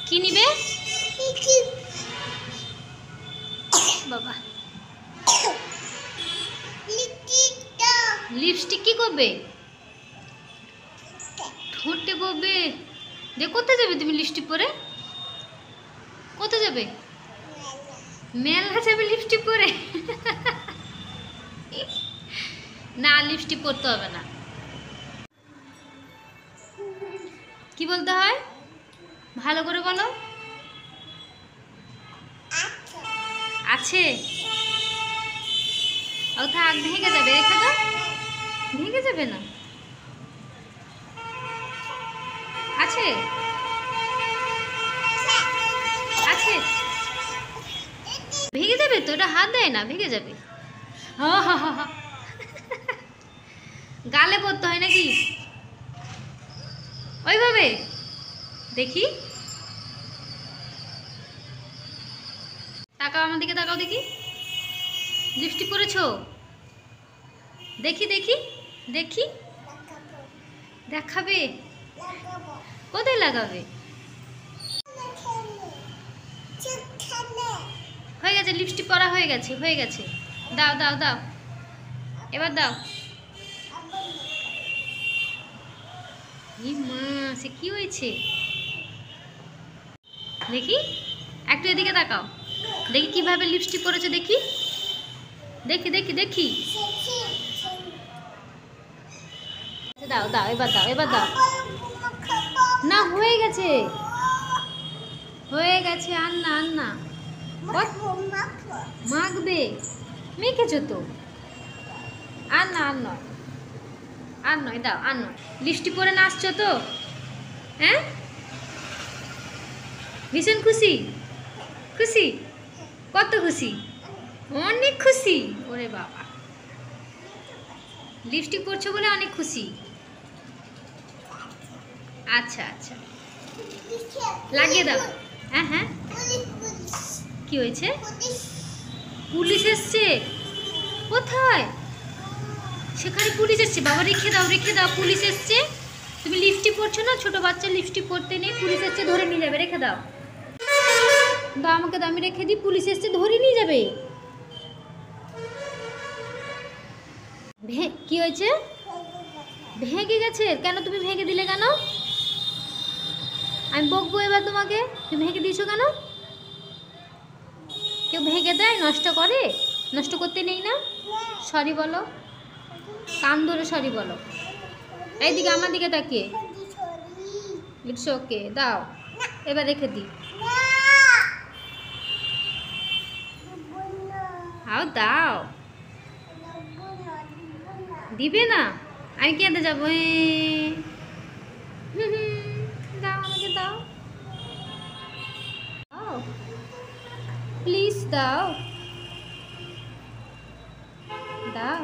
কি নিবে বাবা? লিপস্টিক কি করবে? ঠোঁটে করবে। যে কোথায় যাবে তুমি লিপস্টিক পরে? কোথায় যাবে? মেলা যাবে লিপস্টিক পরে? না, লিপস্টিক পরতে হবে না। কি বলতে হয় ভালো করে বলো। আছে। ও থাক, ভেঙে যাবে, রেখে দাও। ভেঙে যাবে না, আছে আছে। ভেঙে যাবে তো, ওটা হাত দেয় না, ভেঙে যাবে। হা হা হা হা। গালে পড়তে হয় নাকি ওইভাবে? দেখি, তাকাও আমার দিকে, তাকাও দেখি। লিপস্টিক পরেছো? দেখি দেখি দেখি। দেখাবে? কোথায় লাগাবে? হয়ে গেছে, লিপস্টিক পরা হয়ে গেছে, হয়ে গেছে। দাও দাও দাও, এবার দাও। মা, সে কি হয়েছে দেখি, একটু এদিকে তাকাও দেখি কিভাবে লিপস্টিক পরেছে, দেখি দেখি দেখি দেখি। দাও দাও, এবার দাও, এবার দাও। না, হয়ে গেছে, হয়ে গেছে। আর না, আর না। মাখবে? মেখেছো তো। আর না, আর নয়, আর নয়, দাও, আর নয়। লিপস্টিক পরে নাচছো তো? হ্যাঁ, ভীষণ খুশি? খুশি? কত খুশি? অনেক খুশি। ওরে বাবা, লিপস্টিক পরছো বলে অনেক খুশি। আচ্ছা আচ্ছা, লাগিয়ে দাও। হ্যাঁ হ্যাঁ, কি হয়েছে? পুলিশ এসছে? কোথায়? সেখানে পুলিশ এসছে? বাবা রেখে দাও, রেখে দাও, পুলিশ এসছে। তুমি লিপস্টিক পরছো না, ছোট বাচ্চা লিপস্টিক পরতে নেই, পুলিশ এসছে ধরে নিয়ে যাবে, রেখে দাও। দাও আমাকে, দাও, আমি রেখে দিই, পুলিশ এসছে ধরে নিয়ে যাবে। কি হয়েছে? ভেঙে গেছে? কেন তুমি ভেঙে দিলে কেন? আমি বকবো এবার তোমাকে, তুমি ভেঙে দিয়েছো কেন? কেউ ভেঙে দেয়, নষ্ট করে? নষ্ট করতে নেই না? সরি বলো, কান ধরে সরি বলো। এইদিকে আমার দিকে তাকিয়ে। ইটস ওকে, দাও, এবার রেখে দিই। হাও, দাও। দিবে না? আমি কেঁদে যাবো? দাও আমাকে, দাও, প্লিজ দাও, দাও।